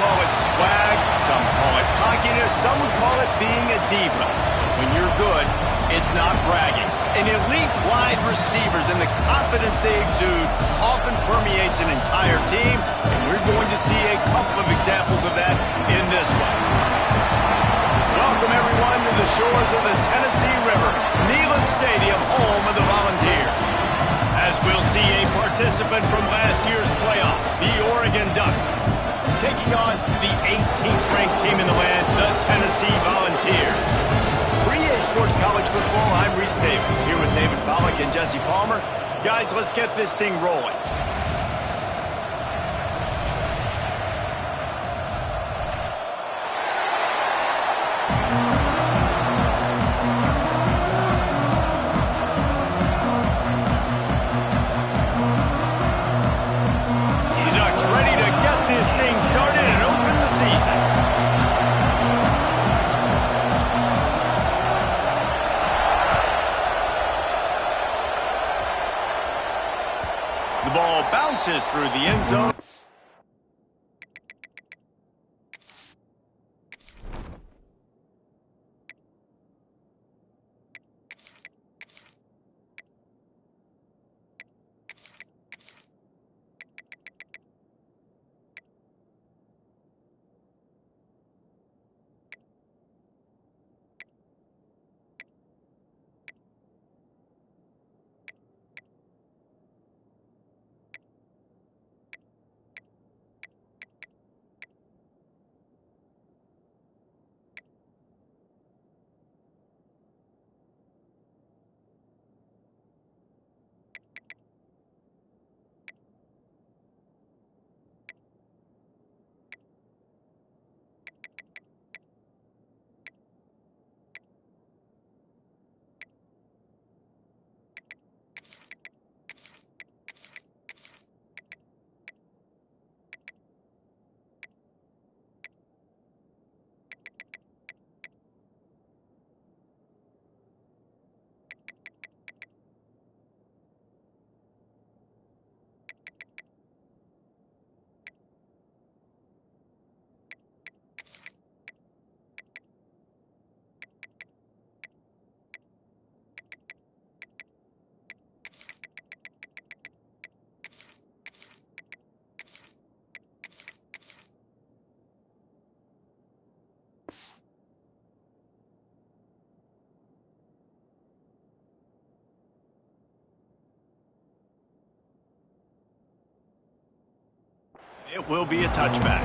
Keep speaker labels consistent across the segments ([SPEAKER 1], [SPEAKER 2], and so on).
[SPEAKER 1] call it swag, some call it cockiness, some would call it being a diva. When you're good, it's not bragging. And elite wide receivers and the confidence they exude often permeates an entire team, and we're going to see a couple of examples of that in this one. Welcome, everyone, to the shores of the Tennessee River, Neyland Stadium, home of the Volunteers. As we'll see a participant from last year's playoff, the Oregon Ducks, taking on the 18th ranked team in the land, the Tennessee Volunteers. For EA Sports College Football, I'm Reese Davis, here with David Pollack and Jesse Palmer. Guys, let's get this thing rolling. Bounces through the end zone. It will be a touchback.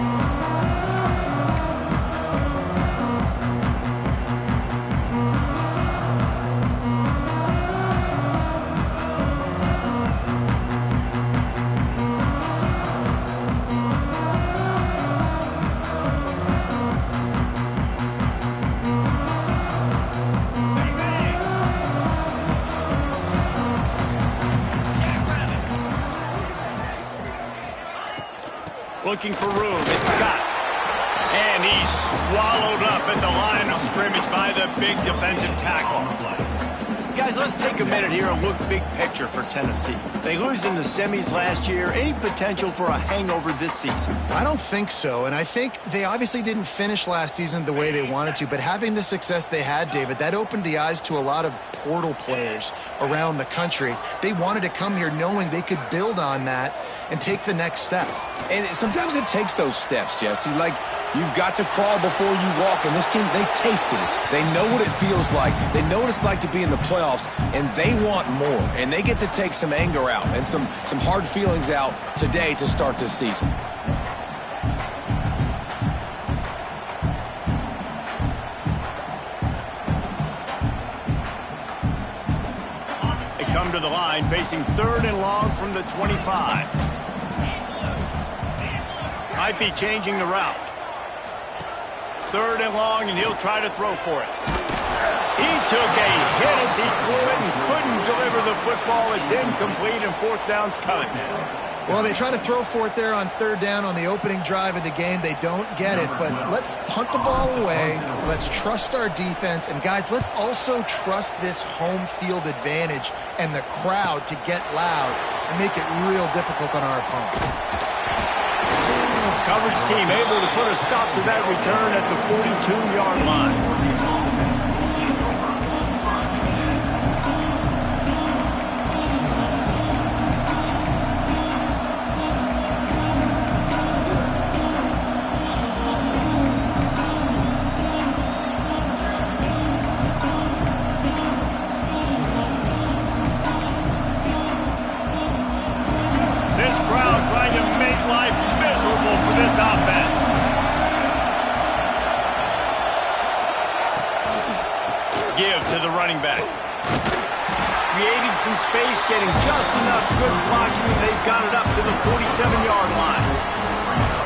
[SPEAKER 1] Looking for room, it's Scott. And he's swallowed up at the line of scrimmage by the big defensive tackle. Guys, let's take a minute here and look big picture for Tennessee. They lose in the semis last year. Any potential for a hangover this season?
[SPEAKER 2] I don't think so, and I think they obviously didn't finish last season the way they wanted to, but having the success they had, David, that opened the eyes to a lot of portal players around the country. They wanted to come here knowing they could build on that and take the next step.
[SPEAKER 3] And sometimes it takes those steps, Jesse. Like, you've got to crawl before you walk, and this team, they tasted it. They know what it feels like. They know what it's like to be in the playoffs, and they want more. And they get to take some anger out and some hard feelings out today to start this season.
[SPEAKER 1] They come to the line facing 3rd and long from the 25. Might be changing the route. 3rd and long, and he'll try to throw for it. He took a hit as he threw it and couldn't deliver the football. It's incomplete, and 4th down's coming.
[SPEAKER 2] Well, they try to throw for it there on 3rd down on the opening drive of the game. They don't get it, but let's punt the ball away. Let's trust our defense. And, guys, let's also trust this home field advantage and the crowd to get loud and make it real difficult on our opponent.
[SPEAKER 1] Coverage team able to put a stop to that return at the 42-yard line. Give to the running back. Creating some space, getting just enough good blocking, and they've got it up to the 47-yard line.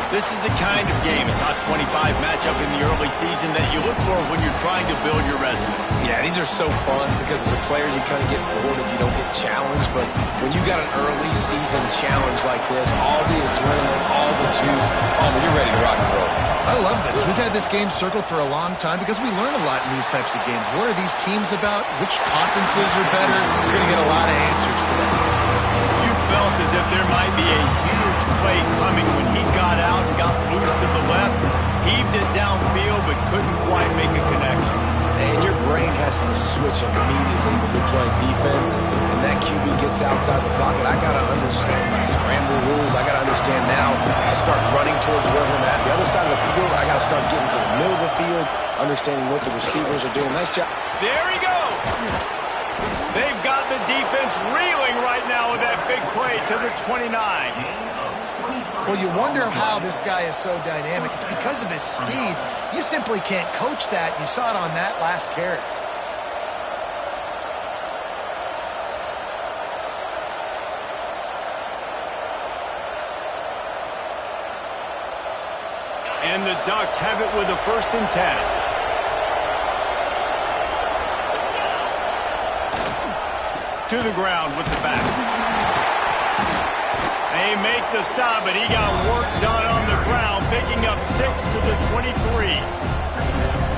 [SPEAKER 1] This is the kind of game, a top 25 matchup in the early season that you look for when you're trying to build your resume.
[SPEAKER 3] Yeah, these are so fun because as a player, you kind of get bored if you don't get challenged. But when you got an early season challenge like this, all the adrenaline, all the juice, Palmer, you're ready to rock and roll.
[SPEAKER 2] I love this. We've had this game circled for a long time because we learn a lot in these types of games. What are these teams about? Which conferences are better? We're going to get a lot of answers today.
[SPEAKER 1] You felt as if there might be a huge play coming when he got out and got loose to the left, heaved it downfield, but couldn't quite make a connection.
[SPEAKER 3] And your brain has to switch immediately when you're playing defense and that QB gets outside the pocket. I got to understand my scramble rules. I got to understand now. I start running towards where I'm at. The other side of the field, I got to start getting to the middle of the field, understanding what the receivers are doing. Nice job.
[SPEAKER 1] There he goes. They've got the defense reeling right now with that big play to the 29.
[SPEAKER 2] Well, you wonder how this guy is so dynamic. It's because of his speed. You simply can't coach that. You saw it on that last carry.
[SPEAKER 1] And the Ducks have it with a 1st and 10. To the ground with the back. They make the stop, but he got work done on the ground, picking up 6 to the 23.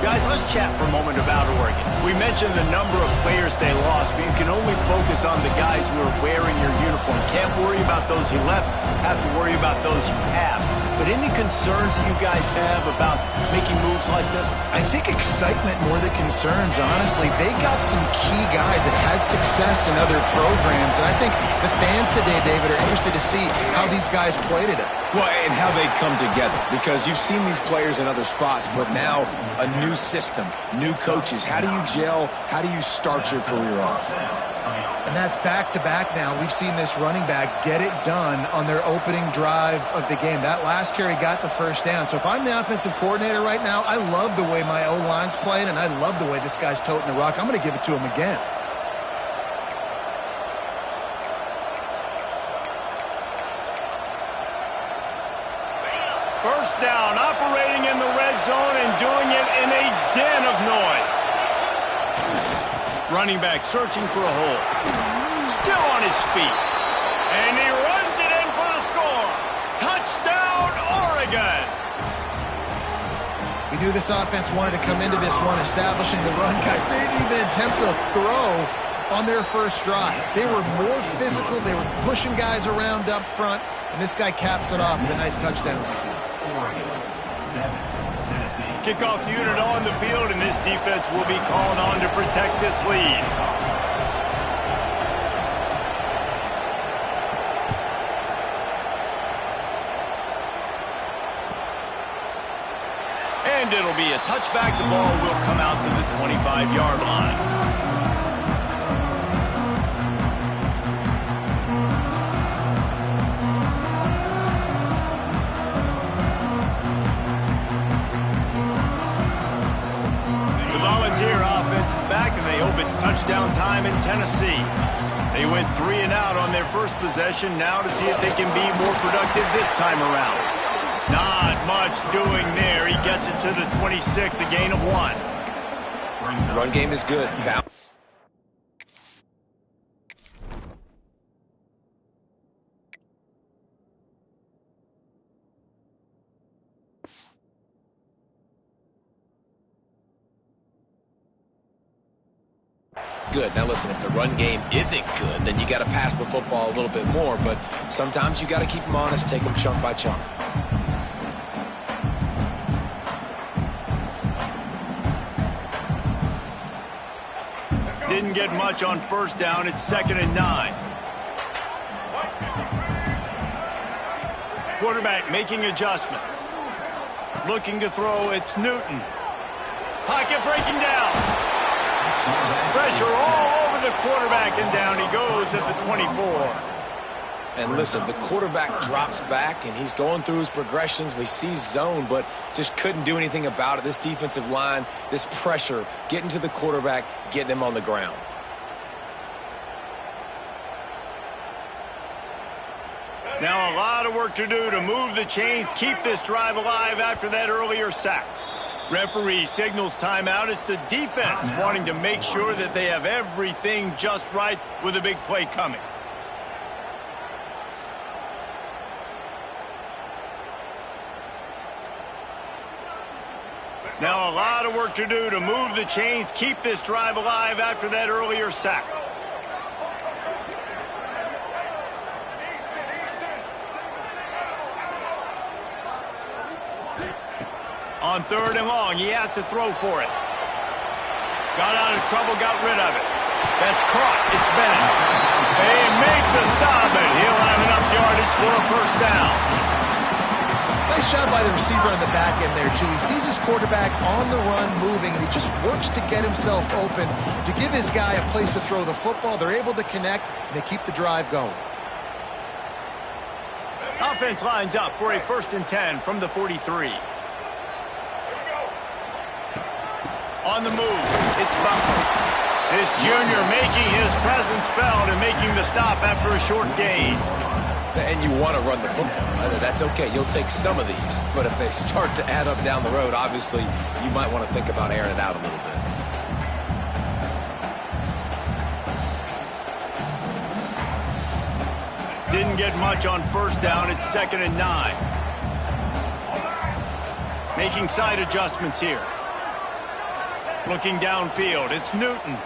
[SPEAKER 1] Guys, let's chat for a moment about Oregon. We mentioned the number of players they lost, but you can only focus on the guys who are wearing your uniform. Can't worry about those who left, have to worry about those you have. But any concerns that you guys have about making moves like this?
[SPEAKER 2] I think excitement more than concerns, honestly. They got some key guys that had success in other programs, and I think the fans today, David, are interested to see how these guys play today.
[SPEAKER 3] Well, and how they come together, because you've seen these players in other spots, but now a new system, new coaches. How do you gel? How do you start your career off?
[SPEAKER 2] And that's back-to-back now. We've seen this running back get it done on their opening drive of the game. That last carry got the 1st down. So if I'm the offensive coordinator right now, I love the way my O-line's playing, and I love the way this guy's toting the rock. I'm going to give it to him again.
[SPEAKER 1] First down, operating in the red zone and doing it in a den of noise. Running back searching for a hole. Still on his feet. And he runs it in for the score. Touchdown, Oregon.
[SPEAKER 2] We knew this offense wanted to come into this one establishing the run. Guys, they didn't even attempt to throw on their first drive. They were more physical. They were pushing guys around up front. And this guy caps it off with a nice touchdown.
[SPEAKER 1] Kickoff unit on the field, and this defense will be called on to protect this lead. And it'll be a touchback. The ball will come out to the 25-yard line. And they hope it's touchdown time in Tennessee. They went 3 and out on their first possession. Now to see if they can be more productive this time around. Not much doing there. He gets it to the 26, a gain of 1.
[SPEAKER 3] Run game is good. Good. Now listen, if the run game isn't good, then you got to pass the football a little bit more, but sometimes you got to keep them honest, take them chunk by chunk.
[SPEAKER 1] Didn't get much on first down. It's 2nd and 9. Quarterback making adjustments. Looking to throw. It's Newton. Pocket breaking down. Pressure all over the quarterback, and down he goes at the 24.
[SPEAKER 3] And listen, the quarterback drops back, and he's going through his progressions. We see zone, but just couldn't do anything about it. This defensive line, this pressure, getting to the quarterback, getting him on the ground.
[SPEAKER 1] Now a lot of work to do to move the chains, keep this drive alive after that earlier sack. Referee signals timeout. It's the defense wanting to make sure that they have everything just right with a big play coming. Now a lot of work to do to move the chains, keep this drive alive after that earlier sack. On 3rd and long, he has to throw for it. Got out of trouble, got rid of it. That's caught. It's Bennett. They make the stop, and he'll have enough yardage for a first down.
[SPEAKER 2] Nice job by the receiver on the back end there, too. He sees his quarterback on the run moving, and he just works to get himself open to give his guy a place to throw the football. They're able to connect, and they keep the drive going.
[SPEAKER 1] Offense lines up for a 1st and 10 from the 43. On the move, it's Butler. This junior making his presence felt and making the stop after a short gain.
[SPEAKER 3] And you want to run the football. That's okay. You'll take some of these. But if they start to add up down the road, obviously, you might want to think about airing it out a little bit.
[SPEAKER 1] Didn't get much on first down. It's 2nd and 9. Making side adjustments here. Looking downfield. It's Newton.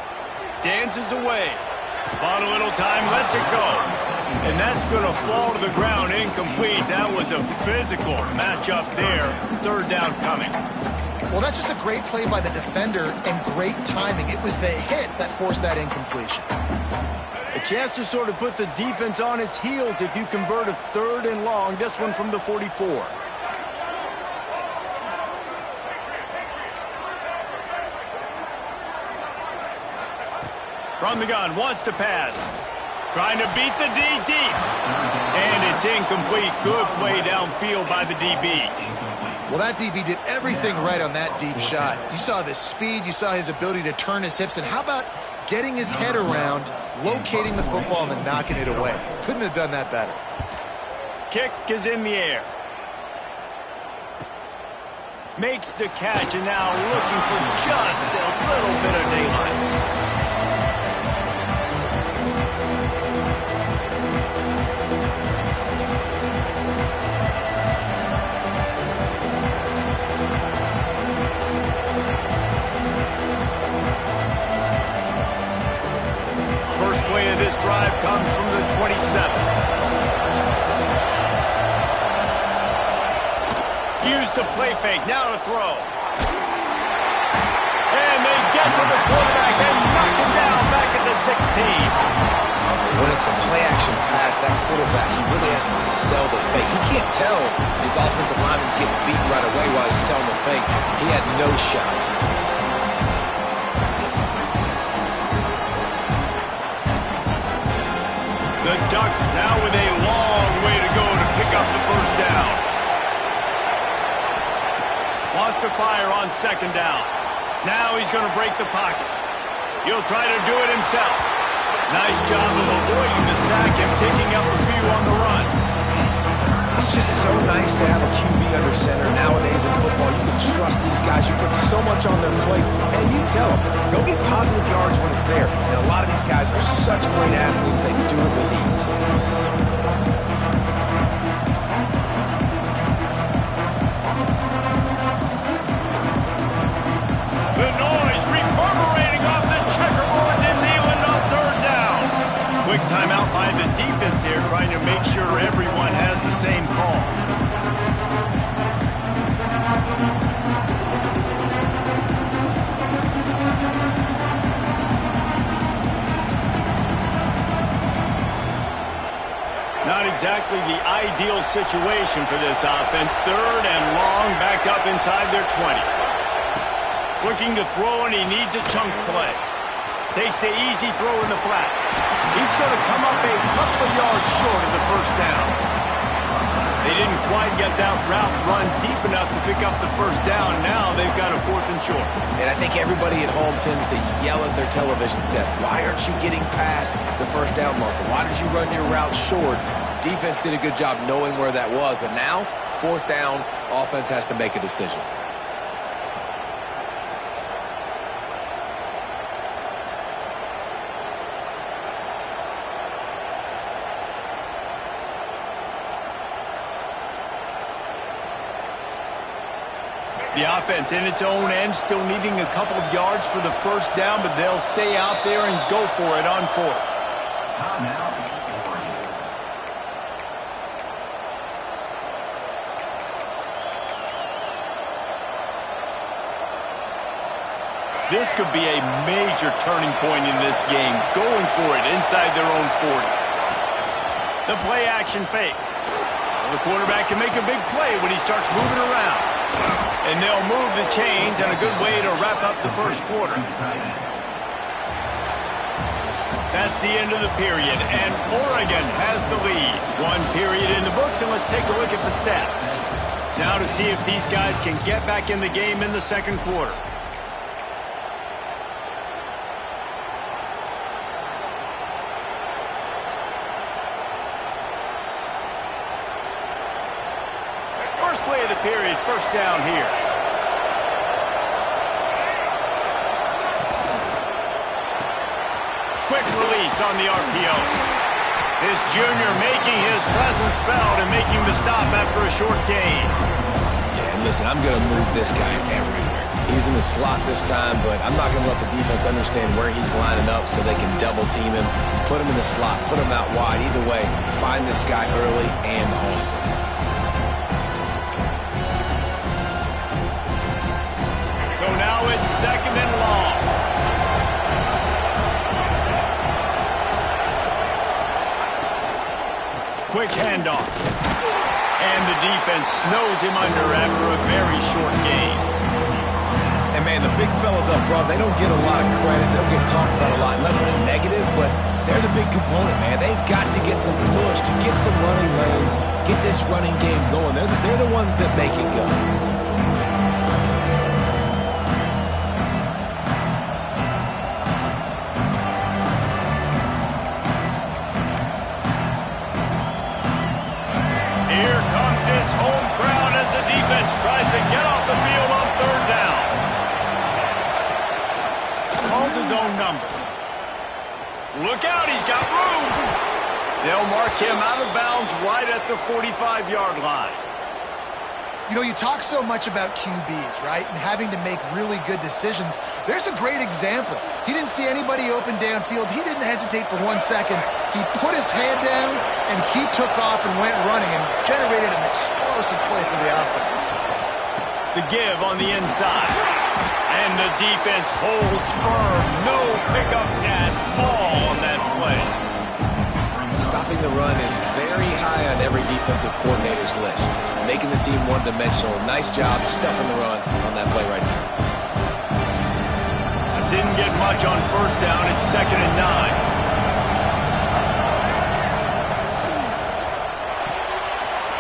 [SPEAKER 1] Dances away. Bought a little time. Lets it go. And that's going to fall to the ground incomplete. That was a physical matchup there. 3rd down coming.
[SPEAKER 2] Well, that's just a great play by the defender and great timing. It was the hit that forced that incompletion.
[SPEAKER 1] A chance to sort of put the defense on its heels if you convert a 3rd and long. This one from the 44. From the gun, wants to pass. Trying to beat the D deep. And it's incomplete. Good play downfield by the DB.
[SPEAKER 2] Well, that DB did everything right on that deep shot. You saw the speed. You saw his ability to turn his hips. And how about getting his head around, locating the football, and then knocking it away? Couldn't have done that better.
[SPEAKER 1] Kick is in the air. Makes the catch, and now looking for just a little bit of daylight. This drive comes from the 27. Use the play fake, now to throw. And they get to the quarterback and knock him down back at the 16.
[SPEAKER 3] When it's a play-action pass, that quarterback, he really has to sell the fake. He can't tell his offensive lineman's getting beaten right away while he's selling the fake. He had no shot.
[SPEAKER 1] The Ducks now with a long way to go to pick up the first down. Wants to fire on 2nd down. Now he's going to break the pocket. He'll try to do it himself. Nice job of avoiding the sack and picking up a few on the run.
[SPEAKER 3] It's just so nice to have a QB under center nowadays in football. You can trust these guys. You put so much on their plate, and you tell them, go get positive yards when it's there. And a lot of these guys are such great athletes, they do it with ease.
[SPEAKER 1] The noise reverberating off the checkerboards in Neyland on 3rd down. Quick timeout by the defense there, trying to make sure everyone has the same call. situation for this offense. 3rd and long, back up inside their 20. Looking to throw, and he needs a chunk play. Takes the easy throw in the flat. He's going to come up a couple of yards short of the first down. They didn't quite get that route run deep enough to pick up the first down. Now they've got a 4th and short.
[SPEAKER 3] And I think everybody at home tends to yell at their television set, why aren't you getting past the first down marker? Why did you run your route short? Defense did a good job knowing where that was, but now, 4th down, offense has to make a decision.
[SPEAKER 1] The offense in its own end, still needing a couple of yards for the first down, but they'll stay out there and go for it on 4th. This could be a major turning point in this game, going for it inside their own 40. The play action fake. The quarterback can make a big play when he starts moving around. And they'll move the chains, and a good way to wrap up the first quarter. That's the end of the period, and Oregon has the lead. 1 period in the books, and let's take a look at the stats. Now to see if these guys can get back in the game in the second quarter. First play of the period, first down here. Quick release on the RPO. This junior making his presence felt and making the stop after a short gain.
[SPEAKER 3] Yeah, and listen, I'm going to move this guy everywhere. He was in the slot this time, but I'm not going to let the defense understand where he's lining up so they can double team him, put him in the slot, put him out wide. Either way, find this guy early and often.
[SPEAKER 1] So now it's 2nd and long. Quick handoff. And the defense snows him under after a very short gain.
[SPEAKER 3] And, man, the big fellas up front, they don't get a lot of credit. They don't get talked about a lot unless it's negative, but they're the big component, man. They've got to get some push, to get some running lanes, get this running game going. They're the ones that make it go.
[SPEAKER 1] Tries to get off the field on 3rd down. Calls his own number. Look out, he's got room. They'll mark him out of bounds right at the 45-yard line.
[SPEAKER 2] You know, you talk so much about QBs, right, and having to make really good decisions. There's a great example. He didn't see anybody open downfield. He didn't hesitate for 1 second. He put his head down, and he took off and went running and generated an explosive play for the offense.
[SPEAKER 1] The give on the inside. And the defense holds firm. No pickup at all on that play.
[SPEAKER 3] Stopping the run is very high on every defensive coordinator's list. Making the team one-dimensional. Nice job stuffing the run on that play right there.
[SPEAKER 1] Didn't get much on first down. It's 2nd and 9.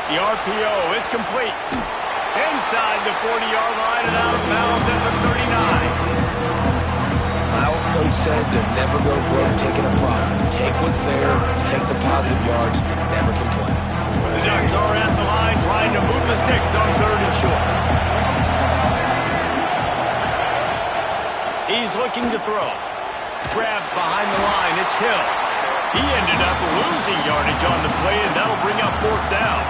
[SPEAKER 1] The RPO, it's complete. Inside the 40-yard line and out of bounds at the 39.
[SPEAKER 3] My old coach said to never go broke taking a profit. Take what's there, take the positive yards, and never complain.
[SPEAKER 1] The Ducks are at the line trying to move the sticks on 3rd and short. He's looking to throw. Grabbed behind the line, it's Hill. He ended up losing yardage on the play, and that'll bring up 4th down.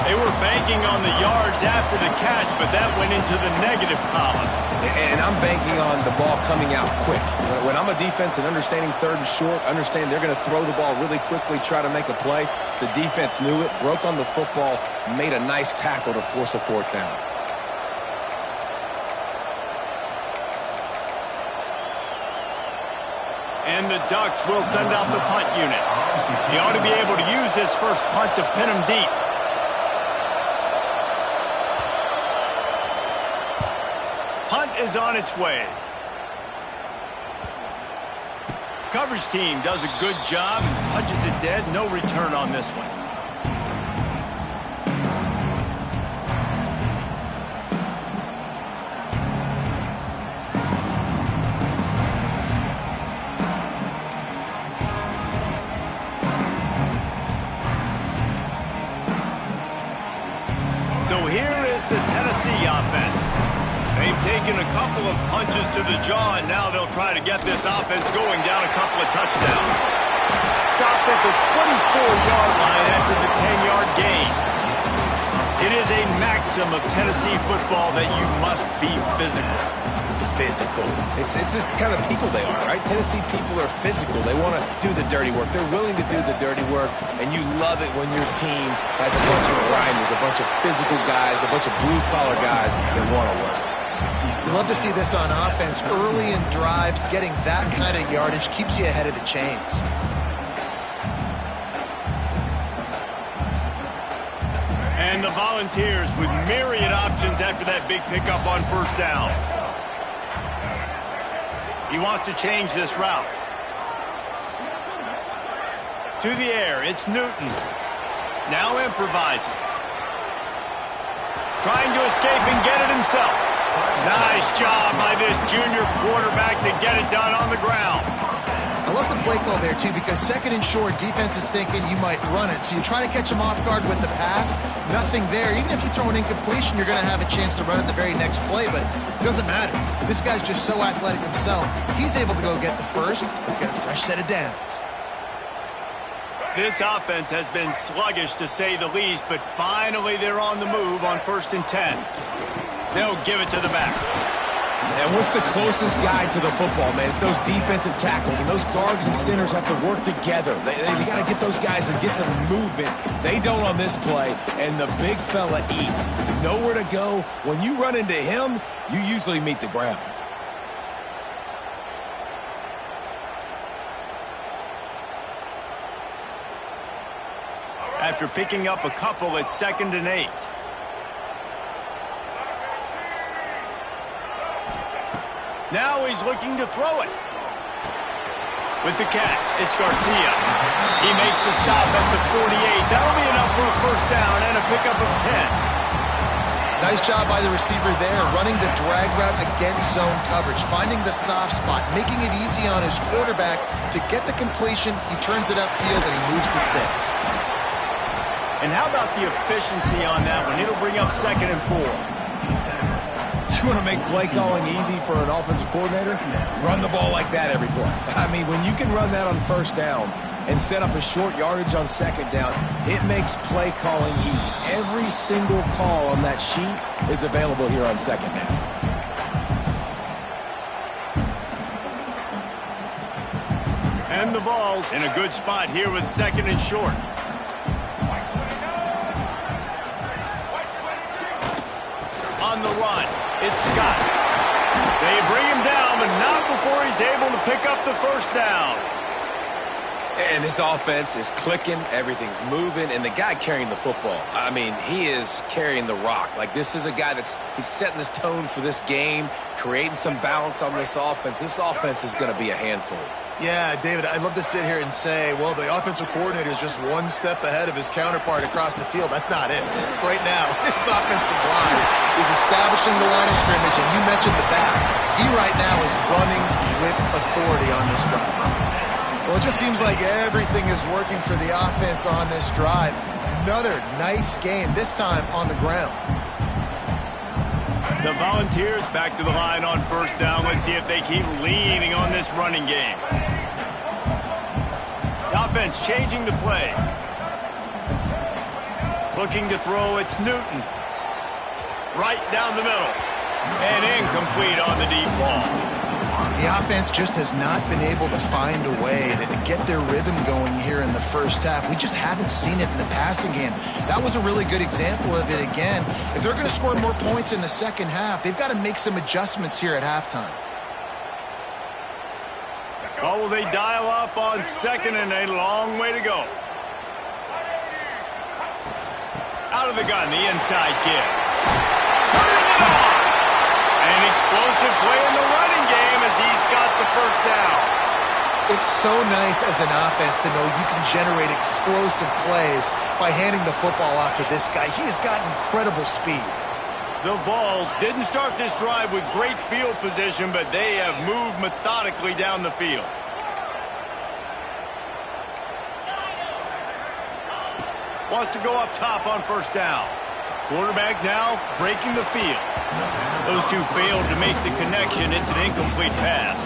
[SPEAKER 1] They were banking on the yards after the catch, but that went into the negative column.
[SPEAKER 3] And I'm banking on the ball coming out quick. When I'm a defense and understanding 3rd and short, understand they're going to throw the ball really quickly, try to make a play. The defense knew it, broke on the football, made a nice tackle to force a 4th down.
[SPEAKER 1] And the Ducks will send out the punt unit. He ought to be able to use this first punt to pin him deep. Punt is on its way. Coverage team does a good job and touches it dead. No return on this one. So here is the Tennessee offense. They've taken a couple of punches to the jaw, and now they'll try to get this offense going down a couple of touchdowns. Stopped at the 24-yard line after the 10-yard gain. It is a maxim of Tennessee football that you must be physical.
[SPEAKER 3] Physical. It's this kind of people they are, right? Tennessee people are physical. They want to do the dirty work. They're willing to do the dirty work, and you love it when your team has a bunch of grinders, a bunch of physical guys, a bunch of blue-collar guys that want to work.
[SPEAKER 2] You love to see this on offense. Early in drives, getting that kind of yardage keeps you ahead of the chains.
[SPEAKER 1] And the Volunteers with myriad options after that big pickup on first down. He wants to change this route. To the air, it's Newton. Now improvising. Trying to escape and get it himself. Nice job by this junior quarterback to get it done on the ground.
[SPEAKER 2] I love the play call there, too, because second and short, defense is thinking you might run it. So you try to catch them off guard with the pass. Nothing there. Even if you throw an incompletion, you're going to have a chance to run it the very next play, but it doesn't matter. This guy's just so athletic himself. He's able to go get the first. Let's get a fresh set of downs.
[SPEAKER 1] This offense has been sluggish, to say the least, but finally they're on the move on 1st and 10. They'll give it to the back.
[SPEAKER 3] And what's the closest guy to the football, man? It's those defensive tackles, and those guards and centers have to work together. They got to get those guys and get some movement. They don't on this play, and the big fella eats. Nowhere to go. When you run into him, you usually meet the ground.
[SPEAKER 1] After picking up a couple, it's 2nd and 8. Now he's looking to throw it. With the catch, it's Garcia. He makes the stop at the 48. That'll be enough for a first down and a pickup of 10.
[SPEAKER 2] Nice job by the receiver there, running the drag route against zone coverage, finding the soft spot, making it easy on his quarterback to get the completion. He turns it upfield and he moves the sticks.
[SPEAKER 1] And how about the efficiency on that one? It'll bring up 2nd and 4.
[SPEAKER 3] You want to make play calling easy for an offensive coordinator? Run the ball like that every play. I mean, when you can run that on first down and set up a short yardage on 2nd down, it makes play calling easy. Every single call on that sheet is available here on 2nd down.
[SPEAKER 1] And the Vols in a good spot here with 2nd and short. On the run, it's Scott. They bring him down, but not before he's able to pick up the first down.
[SPEAKER 3] And this offense is clicking, everything's moving, and the guy carrying the football, I mean, he is carrying the rock. Like, this is a guy he's setting this tone for this game, creating some balance on this offense. This offense is going to be a handful.
[SPEAKER 2] Yeah, David, I'd love to sit here and say, well, the offensive coordinator is just one step ahead of his counterpart across the field. That's not it. Right now, his offensive line is establishing the line of scrimmage, and you mentioned the back. He right now is running with authority on this drive. Well, it just seems like everything is working for the offense on this drive. Another nice game, this time on the ground.
[SPEAKER 1] The Volunteers back to the line on first down. Let's see if they keep leaning on this running game. The offense changing the play. Looking to throw, it's Newton. Right down the middle. And incomplete on the deep ball.
[SPEAKER 2] The offense just has not been able to find a way to get their rhythm going here in the first half. We just haven't seen it in the passing game. That was a really good example of it again. If they're going to score more points in the second half, they've got to make some adjustments here at halftime.
[SPEAKER 1] Well, How will they dial up on second and a long way to go? Out of the gun, the inside give. Turning it on! An explosive play in the running game as he's got the first down.
[SPEAKER 2] It's so nice as an offense to know you can generate explosive plays by handing the football off to this guy. He has got incredible speed.
[SPEAKER 1] The Vols didn't start this drive with great field position, but they have moved methodically down the field. Wants to go up top on first down. Quarterback now breaking the field. Those two failed to make the connection. It's an incomplete pass.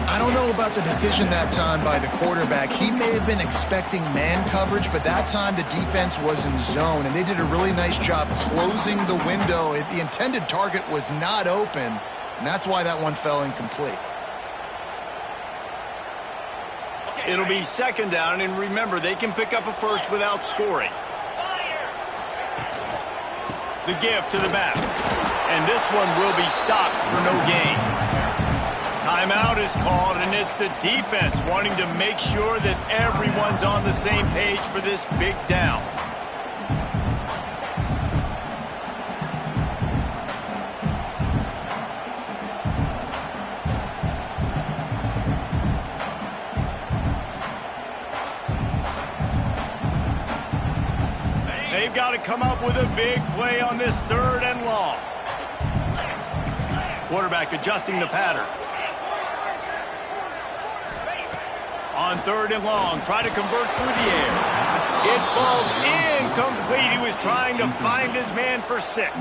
[SPEAKER 2] I don't know about the decision that time by the quarterback. He may have been expecting man coverage, but that time the defense was in zone, and they did a really nice job closing the window. The intended target was not open, and that's why that one fell incomplete.
[SPEAKER 1] It'll be second down, and remember, they can pick up a first without scoring. The give to the back, and this one will be stopped for no gain. Timeout is called, and it's the defense wanting to make sure that everyone's on the same page for this big down. They've got to come up with a big play on this third and long. Quarterback adjusting the pattern. On third and long, try to convert through the air. It falls incomplete. He was trying to find his man for 6.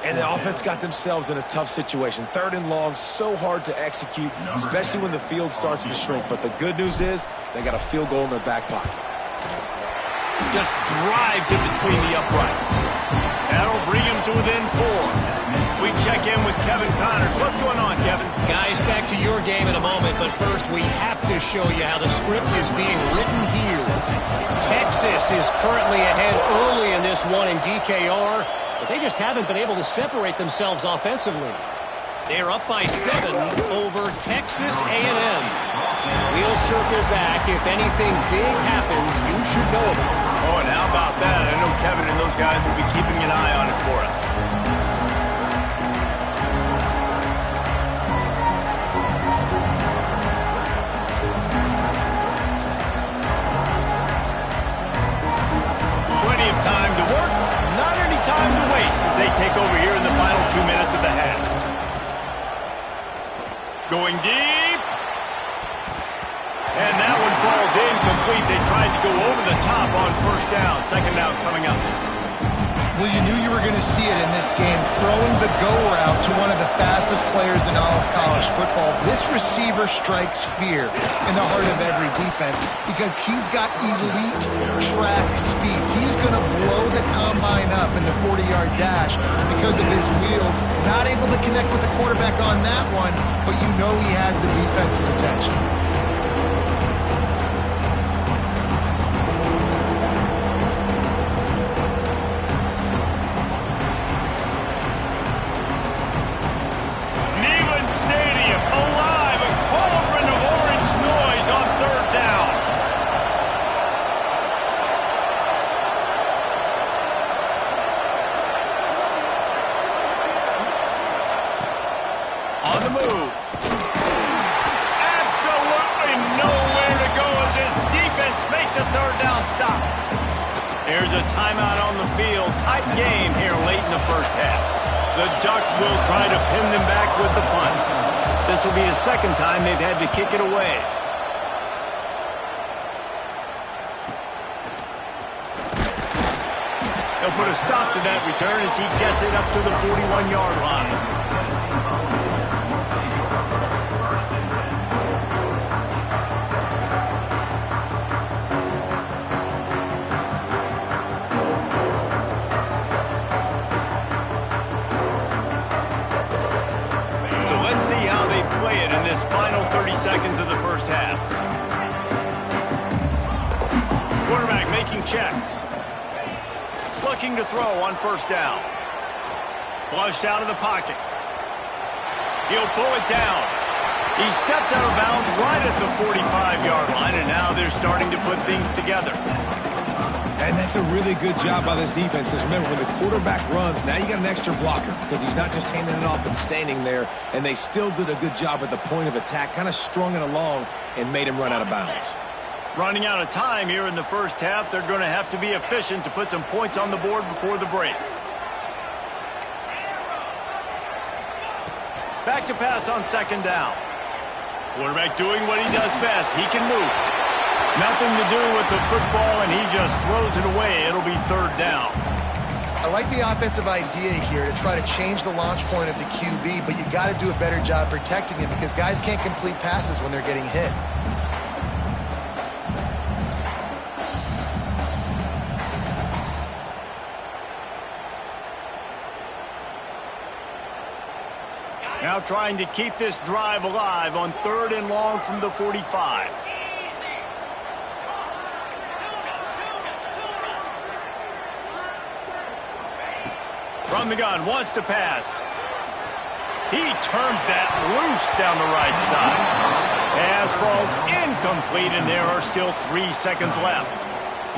[SPEAKER 3] And the offense got themselves in a tough situation. Third and long, so hard to execute, especially when the field starts to shrink. But the good news is they got a field goal in their back pocket.
[SPEAKER 1] Just drives it between the uprights. That'll bring him to within 4. We check in with Kevin Connors. What's going on, Kevin?
[SPEAKER 4] Guys, back to your game in a moment, but first we have to show you how the script is being written here. Texas is currently ahead early in this one in DKR, but they just haven't been able to separate themselves offensively. They're up by 7 over Texas A&M. We'll circle back. If anything big happens, you should know about it.
[SPEAKER 1] Oh, and how about that? I know Kevin and those guys will be keeping an eye on it for us. Time to work, not any time to waste as they take over here in the final 2 minutes of the half. Going deep. And that one falls incomplete. They tried to go over the top on first down. Second down coming up.
[SPEAKER 2] Well, you knew you were going to see it in this game, throwing the go route to one of the fastest players in all of college football. This receiver strikes fear in the heart of every defense because he's got elite track speed. He's going to blow the combine up in the 40-yard dash because of his wheels. Not able to connect with the quarterback on that one, but you know he has the defense's attention.
[SPEAKER 1] There's a timeout on the field. Tight game here late in the first half. The Ducks will try to pin them back with the punt. This will be the second time they've had to kick it away. They'll put a stop to that return as he gets it up to the 41-yard line. Play it in this final 30 seconds of the first half. Quarterback making checks. Looking to throw on first down. Flushed out of the pocket. He'll pull it down. He steps out of bounds right at the 45-yard line, and now they're starting to put things together.
[SPEAKER 3] And that's a really good job by this defense, because remember, when the quarterback runs, now you got an extra blocker, because he's not just handing it off and standing there, and they still did a good job at the point of attack, kind of strung it along and made him run out of bounds.
[SPEAKER 1] Running out of time here in the first half, they're going to have to be efficient to put some points on the board before the break. Back to pass on second down. Quarterback doing what he does best. He can move. Nothing to do with the football, and he just throws it away. It'll be third down.
[SPEAKER 2] I like the offensive idea here to try to change the launch point of the QB, but you got to do a better job protecting him because guys can't complete passes when they're getting hit.
[SPEAKER 1] Now trying to keep this drive alive on third and long from the 45. From the gun, wants to pass. He turns that loose down the right side. Pass falls incomplete, and there are still 3 seconds left.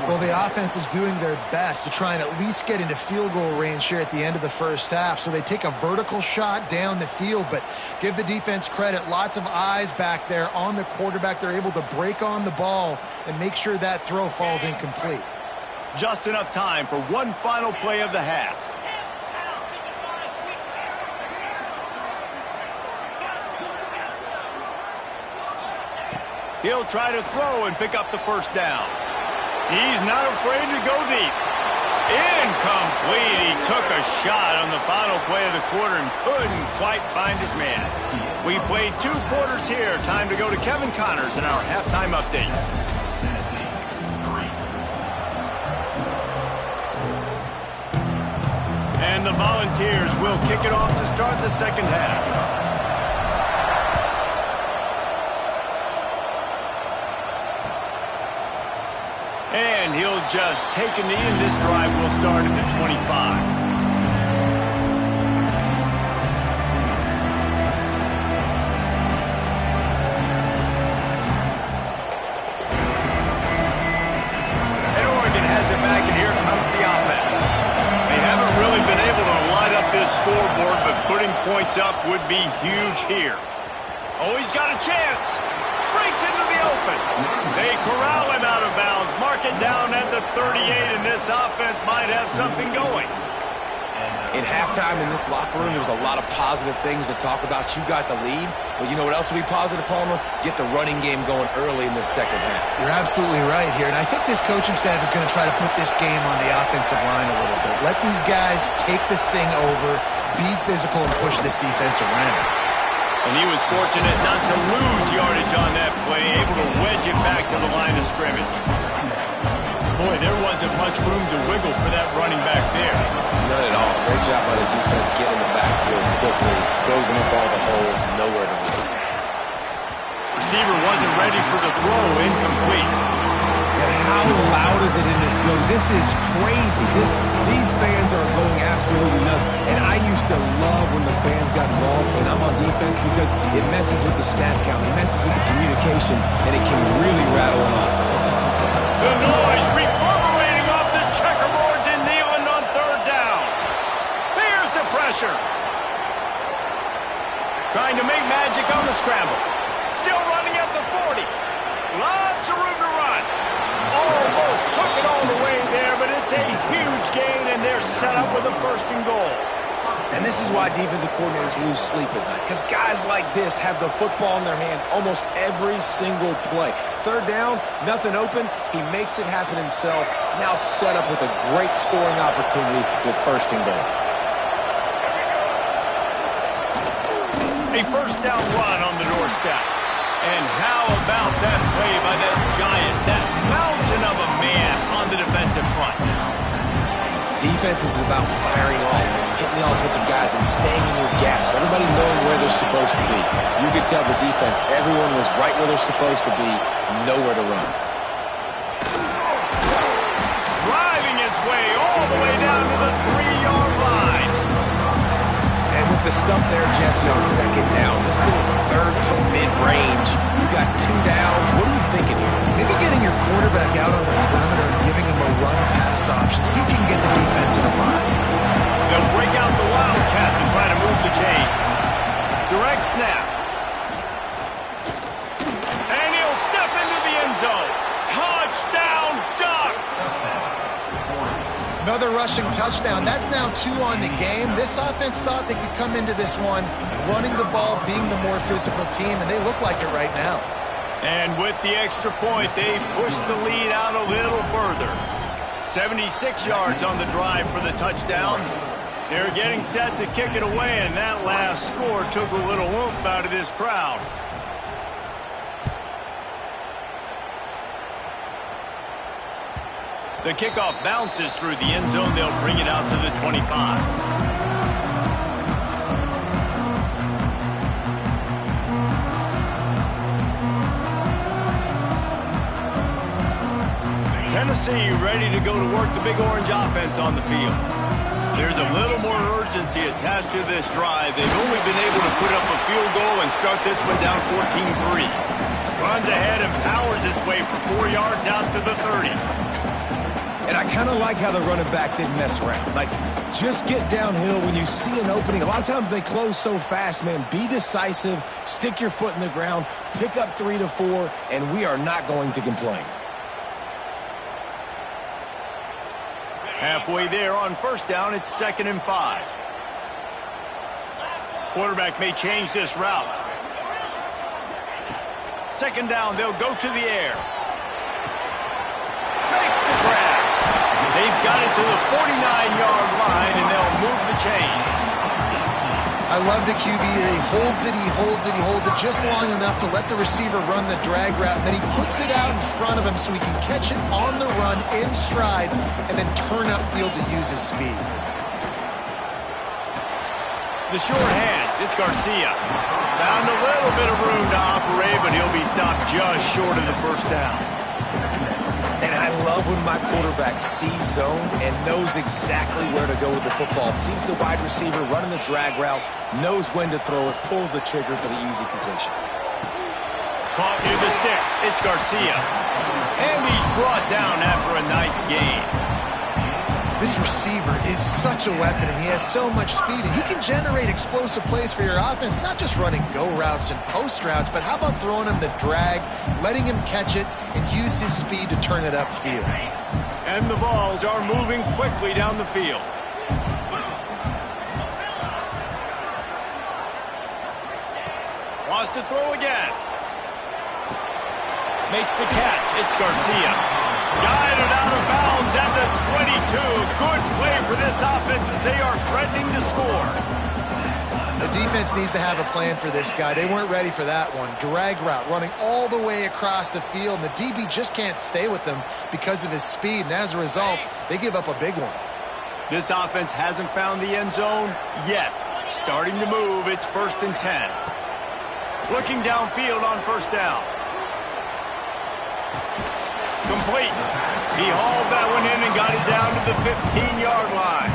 [SPEAKER 2] Well, the offense is doing their best to try and at least get into field goal range here at the end of the first half. So they take a vertical shot down the field, but give the defense credit. Lots of eyes back there on the quarterback. They're able to break on the ball and make sure that throw falls incomplete.
[SPEAKER 1] Just enough time for one final play of the half. He'll try to throw and pick up the first down. He's not afraid to go deep. Incomplete. He took a shot on the final play of the quarter and couldn't quite find his man. We played 2 quarters here. Time to go to Kevin Connors in our halftime update. And the Volunteers will kick it off to start the second half. And he'll just take a knee, and this drive will start at the 25. And Oregon has it back, and here comes the offense. They haven't really been able to light up this scoreboard, but putting points up would be huge here. Oh, he's got a chance. Breaks into the open. They corral him out of bounds. Mark it down at the 38, and this offense might have something going.
[SPEAKER 3] In halftime in this locker room, there was a lot of positive things to talk about. You got the lead, but you know what else will be positive, Palmer? Get the running game going early in this second half.
[SPEAKER 2] You're absolutely right here, and I think this coaching staff is going to try to put this game on the offensive line a little bit. Let these guys take this thing over, be physical, and push this defense around.
[SPEAKER 1] And he was fortunate not to lose yardage on that play, able to wedge it back to the line of scrimmage. Boy, there wasn't much room to wiggle for that running back there.
[SPEAKER 3] None at all. Great job by the defense getting in the backfield quickly, closing up all the holes, nowhere to run.
[SPEAKER 1] Receiver wasn't ready for the throw, incomplete.
[SPEAKER 3] And how loud is it in this building? This is crazy. These fans are going absolutely nuts. And I used to love when the fans got involved, and I'm on defense, because it messes with the snap count, it messes with the communication, and it can really rattle an offense.
[SPEAKER 1] The noise reverberating off the checkerboards and kneeling on third down. There's the pressure. Trying to make magic on the scramble. Still running at the 40. Lots of room to run. Almost took it all the way there, but it's a huge gain, and they're set up with a first and goal.
[SPEAKER 3] And this is why defensive coordinators lose sleep at night, because guys like this have the football in their hand almost every single play. Third down, nothing open, he makes it happen himself, now set up with a great scoring opportunity with first and goal.
[SPEAKER 1] A first down run on the doorstep. And how about that play by that giant, that mountain of a man on the defensive front?
[SPEAKER 3] Defense is about firing off, hitting the offensive guys, and staying in your gaps. Everybody knowing where they're supposed to be. You could tell the defense, everyone was right where they're supposed to be, nowhere to run.
[SPEAKER 1] Driving its way all the way down to the 3-yard line.
[SPEAKER 3] And with the stuff there, Jesse, on second down. This little third to mid-range. You got 2 downs. What are you thinking here?
[SPEAKER 2] Maybe getting your quarterback out on the perimeter and giving him a run-pass option. See if you can get the defense in a line.
[SPEAKER 1] They'll break out the Wildcat to try to move the chain. Direct snap. And he'll step into the end zone. Touchdown, Ducks!
[SPEAKER 2] Another rushing touchdown. That's now 2 on the game. This offense thought they could come into this one running the ball, being the more physical team, and they look like it right now.
[SPEAKER 1] And with the extra point, they push the lead out a little further. 76 yards on the drive for the touchdown. They're getting set to kick it away, and that last score took a little oomph out of this crowd. The kickoff bounces through the end zone. They'll bring it out to the 25. Tennessee ready to go to work the Big Orange offense on the field. There's a little more urgency attached to this drive. They've only been able to put up a field goal and start this one down 14-3. Runs ahead and powers its way for 4 yards out to the 30.
[SPEAKER 3] And I kind of like how the running back didn't mess around. Like, just get downhill when you see an opening. A lot of times they close so fast, man. Be decisive, stick your foot in the ground, pick up 3 to 4, and we are not going to complain.
[SPEAKER 1] Halfway there on first down, it's 2nd and 5. Quarterback may change this route. 2nd down, they'll go to the air. Makes the grab. They've got it to the 49-yard line, and they'll move the chains.
[SPEAKER 2] I love the QB here. He holds it, he holds it, he holds it just long enough to let the receiver run the drag route, and then he puts it out in front of him so he can catch it on the run in stride and then turn upfield to use his speed.
[SPEAKER 1] The short hands, it's Garcia. Found a little bit of room to operate, but he'll be stopped just short of the first down.
[SPEAKER 3] And I love when my quarterback sees zone and knows exactly where to go with the football. Sees the wide receiver running the drag route, knows when to throw it, pulls the trigger for the easy completion.
[SPEAKER 1] Caught near the sticks. It's Garcia. And he's brought down after a nice gain.
[SPEAKER 2] This receiver is such a weapon, and he has so much speed, and he can generate explosive plays for your offense, not just running go routes and post routes, but how about throwing him the drag, letting him catch it, and use his speed to turn it upfield.
[SPEAKER 1] And the Vols are moving quickly down the field. Wants to throw again. Makes the catch. It's Garcia. Guided out of bounds at the 22. Good play for this offense as they are threatening to score.
[SPEAKER 2] The defense needs to have a plan for this guy. They weren't ready for that one. Drag route, running all the way across the field, and the DB just can't stay with him because of his speed, and as a result, they give up a big one.
[SPEAKER 1] This offense hasn't found the end zone yet. Starting to move, it's 1st and 10. Looking downfield on first down. Complete. He hauled that one in and got it down to the 15-yard line.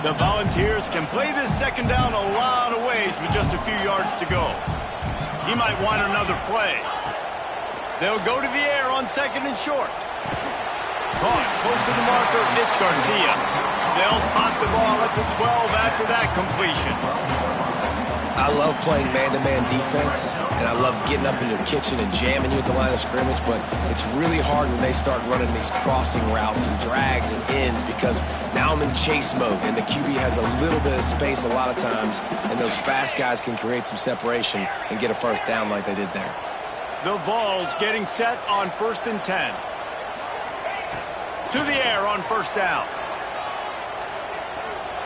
[SPEAKER 1] The Volunteers can play this 2nd down a lot of ways with just a few yards to go. He might want another play. They'll go to the air on 2nd and short. Caught close to the marker, it's Garcia. They'll spot the ball at the 12 after that completion.
[SPEAKER 3] I love playing man-to-man defense, and I love getting up in your kitchen and jamming you at the line of scrimmage, but it's really hard when they start running these crossing routes and drags and ends because now I'm in chase mode, and the QB has a little bit of space a lot of times, and those fast guys can create some separation and get a first down like they did there.
[SPEAKER 1] The Vols getting set on 1st and 10. To the air on first down.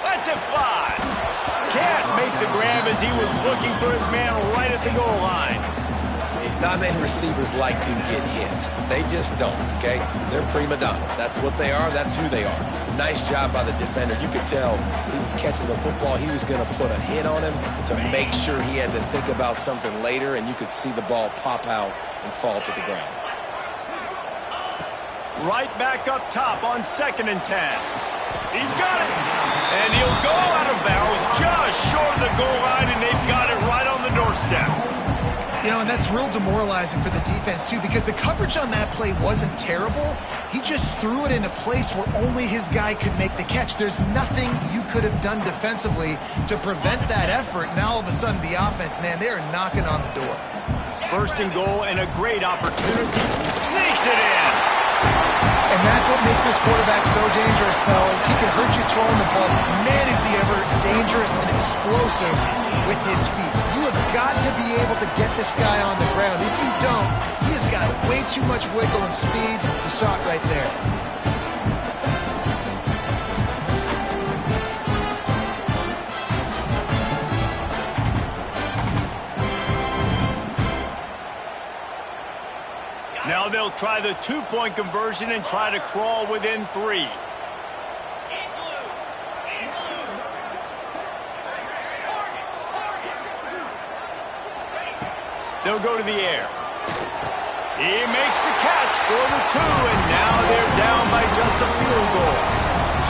[SPEAKER 1] Lets it fly. Can't make the grab as he was looking for his man right at the goal line.
[SPEAKER 3] Not many receivers like to get hit. They just don't, okay? They're prima donnas. That's what they are. That's who they are. Nice job by the defender. You could tell he was catching the football. He was going to put a hit on him to make sure he had to think about something later, and you could see the ball pop out and fall to the ground.
[SPEAKER 1] Right back up top on 2nd and 10. He's got it. And he'll go out of bounds just short of the goal line, and they've got it right on the doorstep.
[SPEAKER 2] You know, and that's real demoralizing for the defense, too, because the coverage on that play wasn't terrible. He just threw it in a place where only his guy could make the catch. There's nothing you could have done defensively to prevent that effort. Now, all of a sudden, the offense, man, they're knocking on the door.
[SPEAKER 1] 1st and goal and a great opportunity. Sneaks it in.
[SPEAKER 2] And that's what makes this quarterback so dangerous, fellas. He can hurt you throwing the ball. Man, is he ever dangerous and explosive with his feet. You have got to be able to get this guy on the ground. If you don't, he has got way too much wiggle and speed. You saw it right there.
[SPEAKER 1] Now they'll try the 2-point conversion and try to crawl within 3. They'll go to the air. He makes the catch for the 2, and now they're down by just a field goal.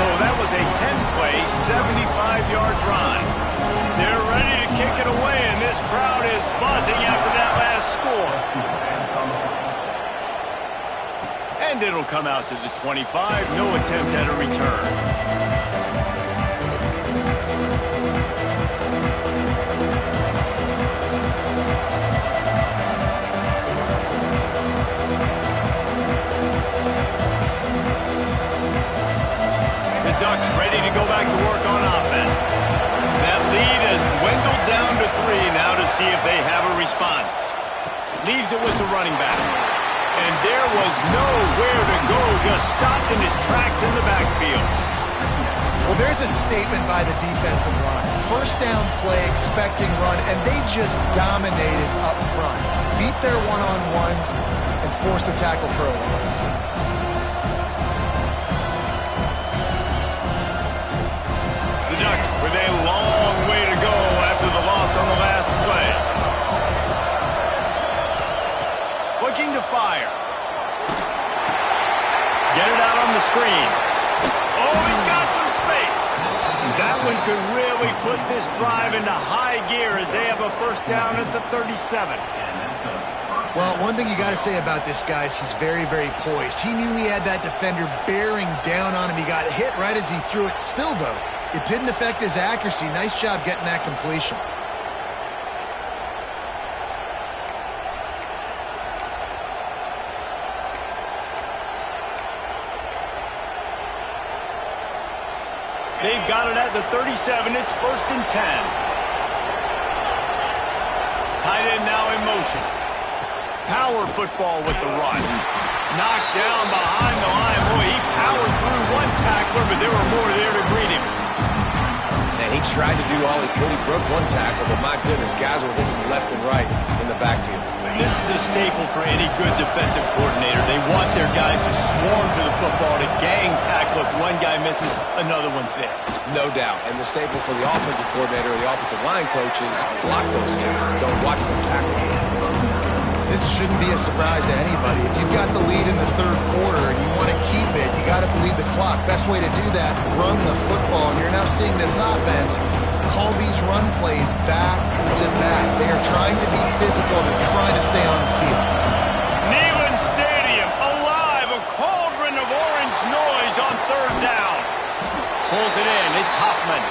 [SPEAKER 1] So that was a 10-play, 75-yard drive. They're ready to kick it away, and this crowd is buzzing after that last score. And it'll come out to the 25. No attempt at a return. The Ducks ready to go back to work on offense. That lead has dwindled down to 3 now to see if they have a response. Leaves it with the running back. And there was nowhere to go, just stopped in his tracks in the backfield.
[SPEAKER 2] Well, there's a statement by the defensive line. 1st down play, expecting run, and they just dominated up front. Beat their one-on-ones and forced a tackle for a loss.
[SPEAKER 1] The Ducks with a long way to go after the loss on the last play. Looking to fire. Get it out on the screen. Oh, he's got some space. That one could really put this drive into high gear as they have a 1st down at the 37.
[SPEAKER 2] Well, one thing you got to say about this guy is he's very, very poised. He knew he had that defender bearing down on him. He got hit right as he threw it. Still, though, it didn't affect his accuracy. Nice job getting that completion.
[SPEAKER 1] They've got it at the 37. It's 1st and 10. Tight end now in motion. Power football with the run. Knocked down behind the line. Boy, he powered through one tackler, but there were more there to greet him.
[SPEAKER 3] And he tried to do all he could. He broke one tackle, but my goodness, guys were hitting left and right in the backfield.
[SPEAKER 1] This is a staple for any good defensive coordinator. They want their guys to swarm to the football, to gang tackle. If one guy misses, another one's there.
[SPEAKER 3] No doubt. And the staple for the offensive coordinator or the offensive line coach is block those guys. Don't watch them tackle guys.
[SPEAKER 2] This shouldn't be a surprise to anybody. If you've got the lead in the 3rd quarter and you want to keep it, you got to bleed the clock. Best way to do that, run the football. And you're now seeing this offense call these run plays back to back. They are trying to be physical. They're trying to stay on the field.
[SPEAKER 1] Neyland Stadium, alive, a cauldron of orange noise on 3rd down. Pulls it in, it's Huffman.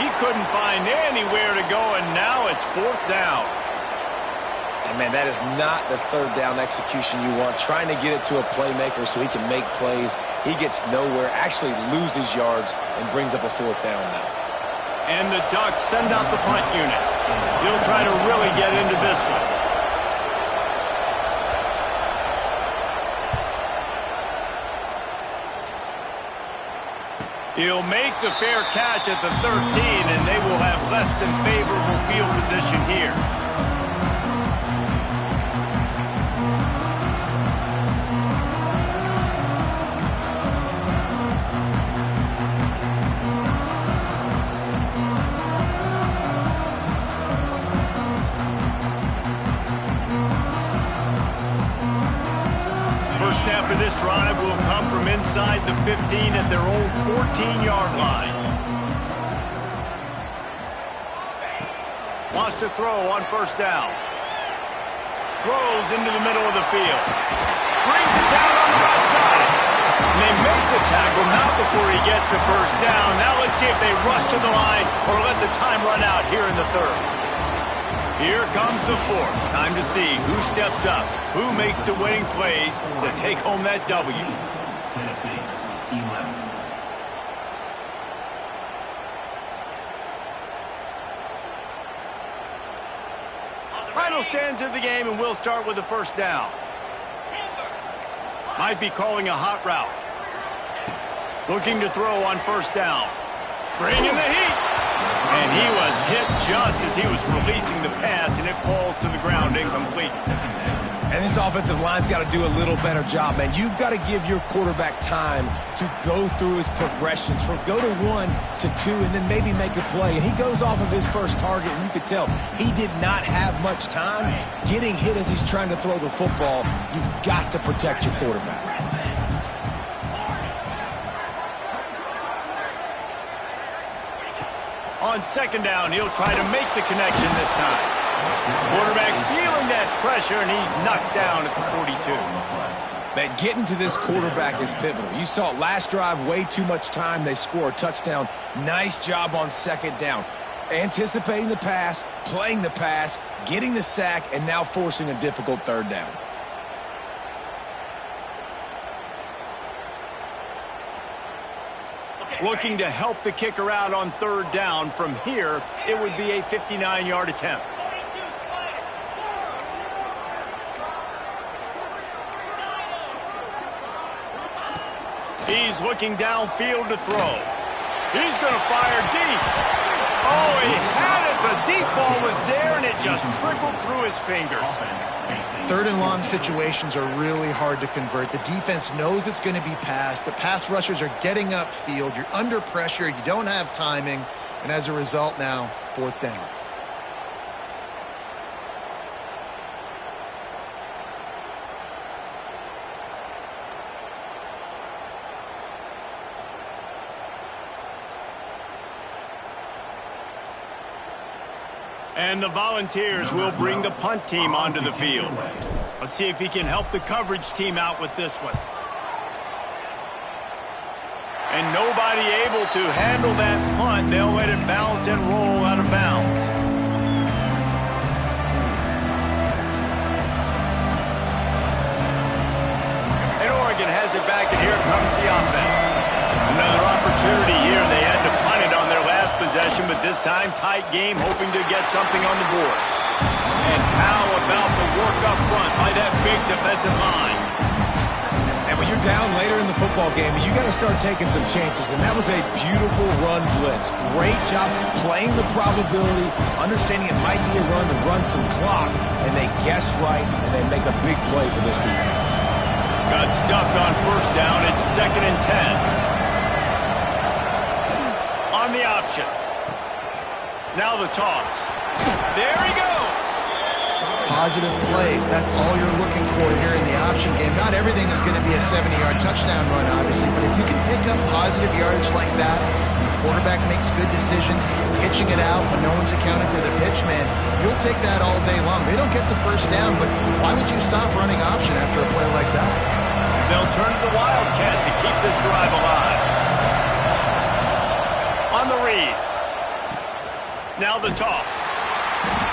[SPEAKER 1] He couldn't find anywhere to go, and now it's 4th down.
[SPEAKER 3] And, man, that is not the 3rd down execution you want. Trying to get it to a playmaker so he can make plays. He gets nowhere, actually loses yards, and brings up a 4th down now.
[SPEAKER 1] And the Ducks send out the punt unit. He'll try to really get into this one. He'll make the fair catch at the 13, and they will have less than favorable field position here. for this drive will come from inside the 15 at their own 14-yard line. Wants to throw on first down. Throws into the middle of the field. Brings it down on the right side. And they make the tackle, not before he gets the first down. Now let's see if they rush to the line or let the time run out here in the third. Here comes the fourth. Time to see who steps up, who makes the winning plays to take home that W.
[SPEAKER 5] Tennessee, 11.
[SPEAKER 1] Final stands of the game, and we'll start with the first down. Might be calling a hot route. Looking to throw on first down. Bringing the heat. And he was hit just as he was releasing the pass, and it falls to the ground incomplete.
[SPEAKER 3] And this offensive line's got to do a little better job, man. You've got to give your quarterback time to go through his progressions from go to 1 to 2 and then maybe make a play. And he goes off of his first target, and you could tell he did not have much time getting hit as he's trying to throw the football. You've got to protect your quarterback.
[SPEAKER 1] On second down, he'll try to make the connection this time. Quarterback feeling that pressure, and he's knocked down at the 42.
[SPEAKER 3] Man, getting to this quarterback is pivotal. You saw it last drive, way too much time. They score a touchdown. Nice job on second down. Anticipating the pass, playing the pass, getting the sack, and now forcing a difficult third down.
[SPEAKER 1] Looking to help the kicker out on third down. From here, it would be a 59-yard attempt. He's looking downfield to throw. He's going to fire deep. Oh, he had it. The deep ball was there, and it just trickled through his fingers.
[SPEAKER 2] Third and long situations are really hard to convert. The defense knows it's going to be passed. The pass rushers are getting upfield. You're under pressure. You don't have timing. And as a result now, fourth down.
[SPEAKER 1] And the Volunteers will bring the punt team onto the field. Let's see if he can help the coverage team out with this one. And nobody able to handle that punt. They'll let it bounce and roll out of bounds. And Oregon has it back, and here comes the offense. Another opportunity here. They had to punt it on their last possession, but this time tight game, hoping to get something on the board. And how about the work up front by that big defensive line?
[SPEAKER 3] And when you're down later in the football game, you got to start taking some chances, and that was a beautiful run blitz. Great job playing the probability, understanding it might be a run to run some clock, and they guess right, and they make a big play for this defense.
[SPEAKER 1] Got stuffed on first down. It's 2nd and 10. On the option. Now the toss. There he goes.
[SPEAKER 2] Positive plays. That's all you're looking for here in the option game. Not everything is going to be a 70-yard touchdown run, obviously, but if you can pick up positive yardage like that, and the quarterback makes good decisions, pitching it out when no one's accounting for the pitch, man, you'll take that all day long. They don't get the first down, but why would you stop running option after a play like that?
[SPEAKER 1] They'll turn to the Wildcat to keep this drive alive. On the read. Now the toss.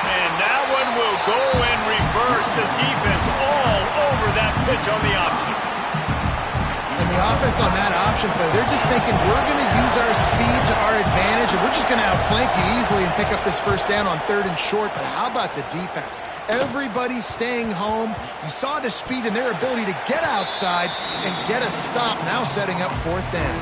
[SPEAKER 1] And that one will go and reverse. The defense all over that pitch on the option.
[SPEAKER 2] And the offense on that option play, they're just thinking we're going to use our speed to our advantage, and we're just going to outflank you easily and pick up this first down on 3rd and short. But how about the defense? Everybody's staying home. You saw the speed and their ability to get outside and get a stop, now setting up 4th down.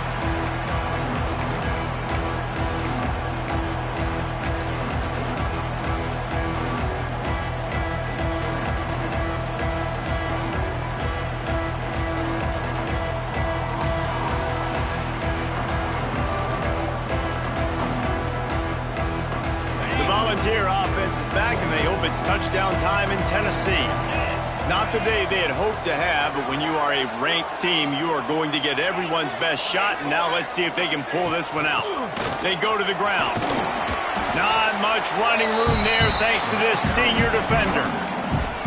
[SPEAKER 1] Volunteer offense is back, and they hope it's touchdown time in Tennessee. Not the day they had hoped to have, but when you are a ranked team, you are going to get everyone's best shot, and now let's see if they can pull this one out. They go to the ground. Not much running room there thanks to this senior defender.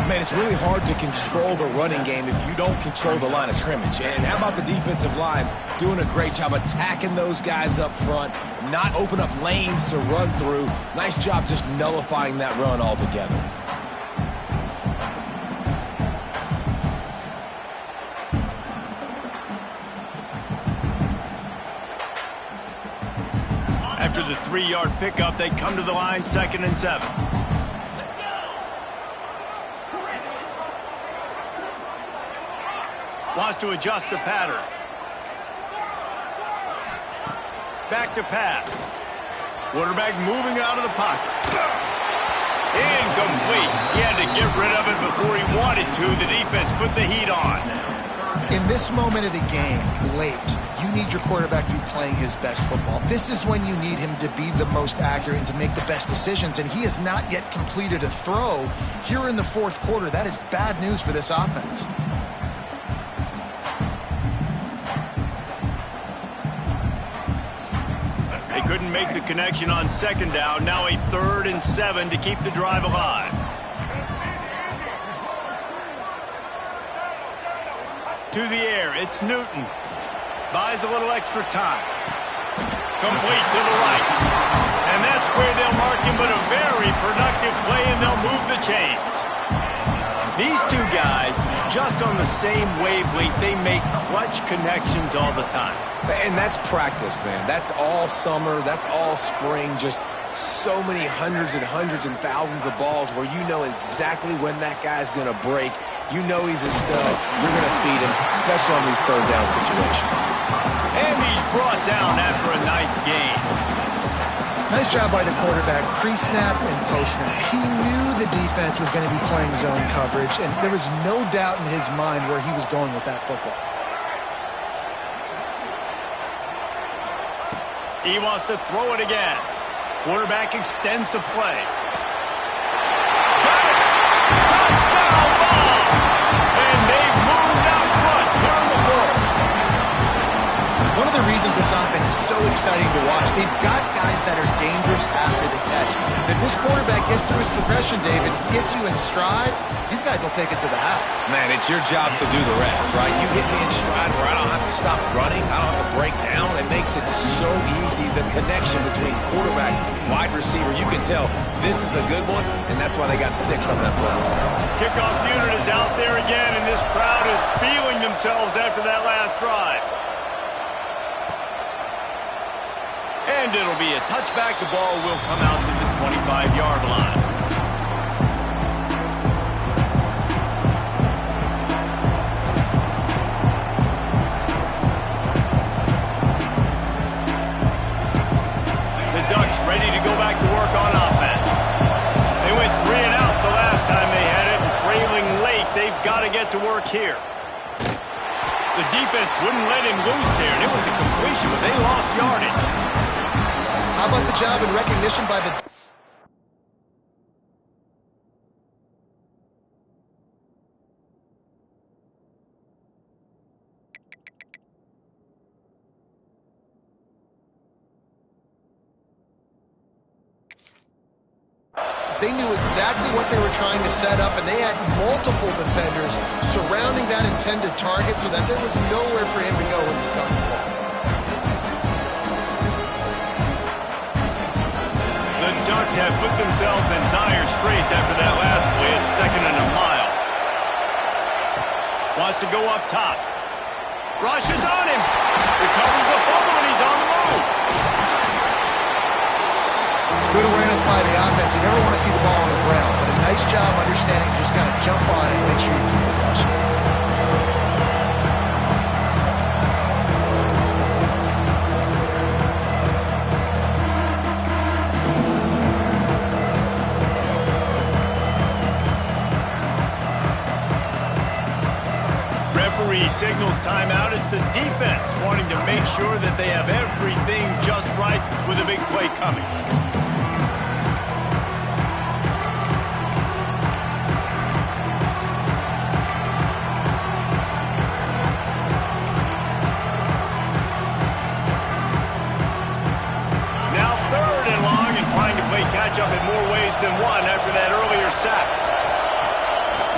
[SPEAKER 3] Man, it's really hard to control the running game if you don't control the line of scrimmage. And how about the defensive line doing a great job attacking those guys up front, not open up lanes to run through. Nice job just nullifying that run altogether.
[SPEAKER 1] After the 3-yard pickup, they come to the line 2nd and 7. Wants to adjust the pattern. Back to pass. Quarterback moving out of the pocket. Incomplete. He had to get rid of it before he wanted to. The defense put the heat on.
[SPEAKER 2] In this moment of the game, late, you need your quarterback to be playing his best football. This is when you need him to be the most accurate and to make the best decisions, and he has not yet completed a throw here in the 4th quarter. That is bad news for this offense.
[SPEAKER 1] They couldn't make the connection on 2nd down. Now a 3rd and 7 to keep the drive alive. To the air, it's Newton. Buys a little extra time. Complete to the right. And that's where they'll mark him, but a very productive play, and they'll move the chains. These two guys, just on the same wavelength, they make clutch connections all the time.
[SPEAKER 3] And that's practice, man. That's all summer. That's all spring. Just so many hundreds and thousands of balls where you know exactly when that guy's going to break. You know he's a stud. You're going to feed him, especially on these 3rd down situations.
[SPEAKER 1] And he's brought down after a nice gain.
[SPEAKER 2] Nice job by the quarterback, pre-snap and post-snap. He knew the defense was going to be playing zone coverage, and there was no doubt in his mind where he was going with that football.
[SPEAKER 1] He wants to throw it again. Quarterback extends the play. Got it! Touchdown ball! And they've moved out front here in the 4th.
[SPEAKER 2] One of the reasons this offense is so exciting to watch, they've got guys that are dangerous after the catch. And if this quarterback gets through his progression, David, gets you in stride, these guys will take it to the house.
[SPEAKER 3] Man, it's your job to do the rest, right? You hit me in stride where I don't have to stop running. I don't have to break down. It makes it so easy. The connection between quarterback, wide receiver, you can tell this is a good one, and that's why they got 6 on that play.
[SPEAKER 1] Kickoff unit is out there again, and this crowd is feeling themselves after that last drive. And it'll be a touchback. The ball will come out to the 25-yard line. The Ducks ready to go back to work on offense. They went 3 and out the last time they had it, and trailing late, they've got to get to work here. The defense wouldn't let him loose there, and it was a completion, but they lost yardage.
[SPEAKER 2] How about the job and recognition by the... They knew exactly what they were trying to set up, and they had multiple defenders surrounding that intended target so that there was nowhere for him to go once he got the ball.
[SPEAKER 1] The Ducks have put themselves in dire straits after that last play at 2nd and a mile. Wants to go up top. Rushes on him. Recovers the fumble, and he's on the move.
[SPEAKER 2] Good awareness by the offense. You never want to see the ball on the ground, but a nice job understanding to just kind of jump on it and make sure you keep possession.
[SPEAKER 1] Referee signals timeout. It's the defense wanting to make sure that they have everything just right with a big play coming.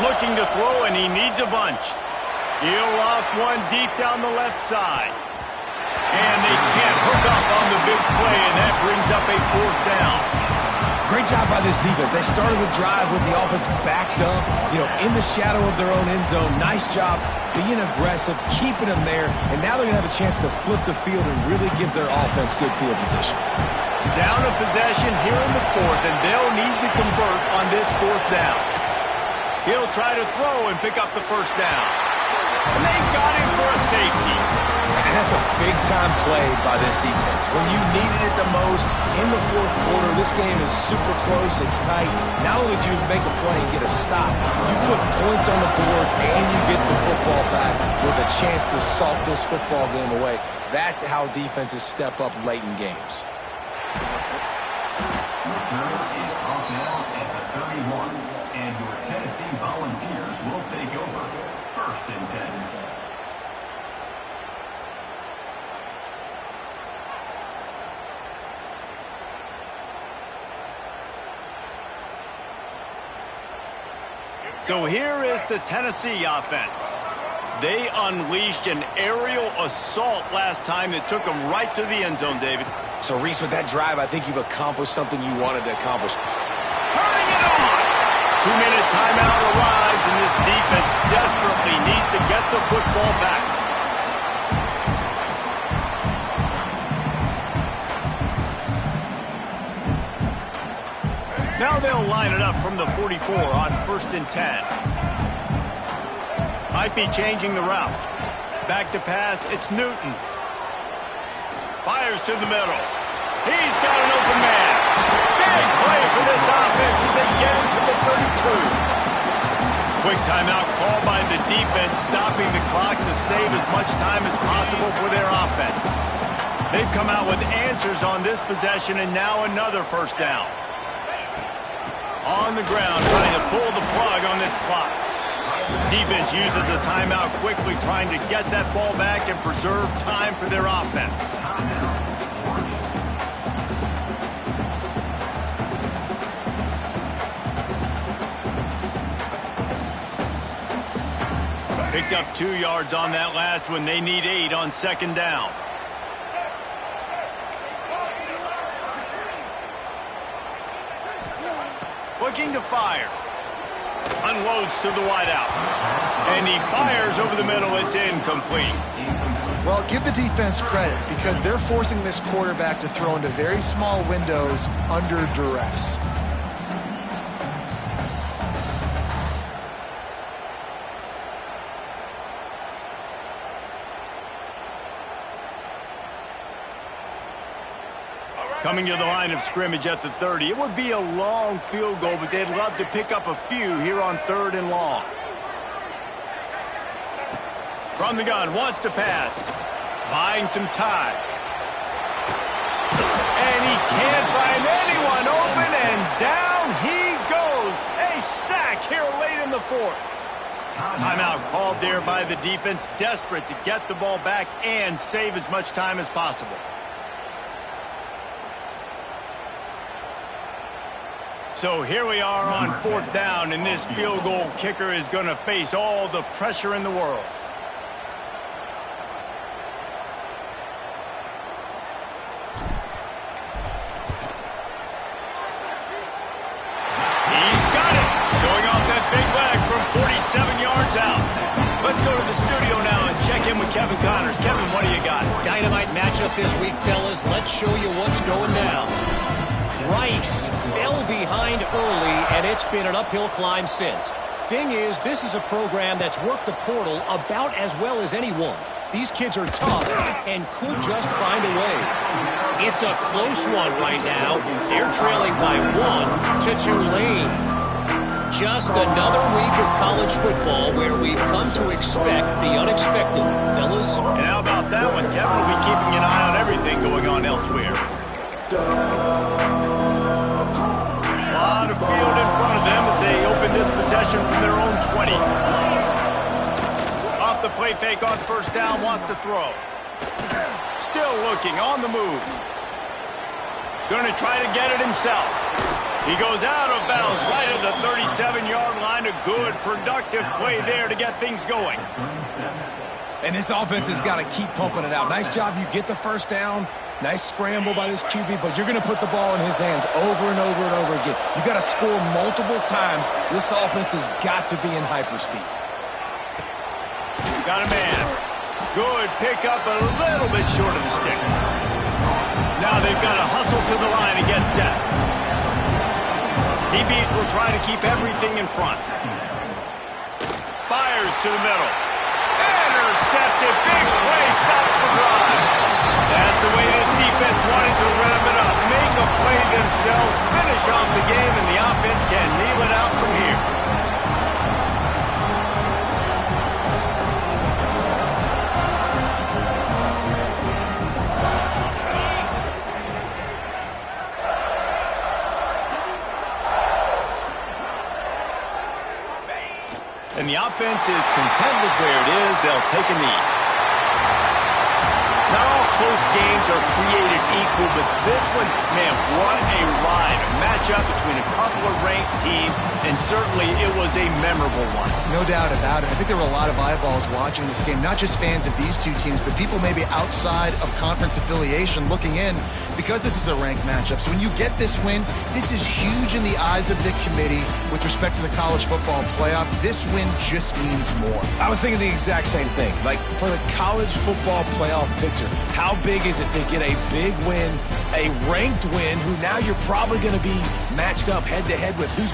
[SPEAKER 1] Looking to throw, and he needs a bunch. He'll off one deep down the left side. And they can't hook up on the big play, and that brings up a fourth down.
[SPEAKER 3] Great job by this defense. They started the drive with the offense backed up, in the shadow of their own end zone. Nice job being aggressive, keeping them there, and now they're going to have a chance to flip the field and really give their offense good field position.
[SPEAKER 1] Down a possession here in the fourth, and they'll need to convert on this fourth down. He'll try to throw and pick up the first down. And they got him for a safety.
[SPEAKER 3] And that's a big-time play by this defense. When you needed it the most in the fourth quarter, this game is super close, it's tight. Not only do you make a play and get a stop, you put points on the board and you get the football back with a chance to salt this football game away. That's how defenses step up late in games.
[SPEAKER 5] Return is off now at the 31, and your Tennessee Volunteers will take over. 1st and 10.
[SPEAKER 1] So here is the Tennessee offense. They unleashed an aerial assault last time that took them right to the end zone, David.
[SPEAKER 3] So, Reese, with that drive, I think you've accomplished something you wanted to accomplish.
[SPEAKER 1] Turning it on! 2-minute timeout arrives, and this defense desperately needs to get the football back. Now they'll line it up from the 44 on 1st and 10. Might be changing the route. Back to pass, it's Newton. Fires to the middle. He's got an open man. Big play for this offense as they get into the 32. Quick timeout call by the defense, stopping the clock to save as much time as possible for their offense. They've come out with answers on this possession, and now another first down. On the ground, trying to pull the plug on this clock. Defense uses a timeout quickly, trying to get that ball back and preserve time for their offense. Picked up 2 yards on that last one. They need 8 on 2nd down. Looking to fire. Unloads to the wideout. And he fires over the middle. It's incomplete.
[SPEAKER 2] Well, give the defense credit because they're forcing this quarterback to throw into very small windows under duress.
[SPEAKER 1] Coming to the line of scrimmage at the 30. It would be a long field goal, but they'd love to pick up a few here on 3rd and long. From the gun, wants to pass. Buying some time. And he can't find anyone open, and down he goes. A sack here late in the 4th. Timeout called there by the defense, desperate to get the ball back and save as much time as possible. So here we are on 4th down, and this field goal kicker is going to face all the pressure in the world. He's got it, showing off that big leg from 47 yards out. Let's go to the studio now and check in with Kevin Connors. Kevin, what do you got?
[SPEAKER 4] Dynamite matchup this week, fellas. Let's show you what's going down. Rice fell behind early, and it's been an uphill climb since. Thing is, this is a program that's worked the portal about as well as anyone. These kids are tough and could just find a way. It's a close one right now. They're trailing by 1 to Tulane. Just another week of college football where we've come to expect the unexpected, fellas.
[SPEAKER 1] And how about that one? Kevin will be keeping an eye on everything going on elsewhere. A lot of field in front of them as they open this possession from their own 20. Off the play fake on 1st down, wants to throw. Still looking, on the move. Going to try to get it himself. He goes out of bounds right at the 37-yard line. A good, productive play there to get things going.
[SPEAKER 3] And this offense has got to keep pumping it out. Nice job. You get the first down. Nice scramble by this QB, but you're going to put the ball in his hands over and over and over again. You've got to score multiple times. This offense has got to be in hyperspeed.
[SPEAKER 1] Got a man. Good pickup, a little bit short of the sticks. Now they've got to hustle to the line and get set. DBs will try to keep everything in front. Fires to the middle. Intercepted. Big play. Stops the drive. That's the way this defense wanted to rev it up. Make a play themselves. Finish off the game, and the offense can kneel it out from here. And the offense is content with where it is. They'll take a knee. Not all close games are created equal, but this one, man, what a ride. A matchup between a couple of ranked teams, and certainly it was a memorable one.
[SPEAKER 2] No doubt about it. I think there were a lot of eyeballs watching this game, not just fans of these two teams, but people maybe outside of conference affiliation looking in, because this is a ranked matchup. So when you get this win, this is huge in the eyes of the committee with respect to the college football playoff. This win just means more.
[SPEAKER 3] I was thinking the exact same thing. Like, for the college football playoff picture, how big is it to get a big win, a ranked win, who now you're probably going to be matched up head-to-head with who's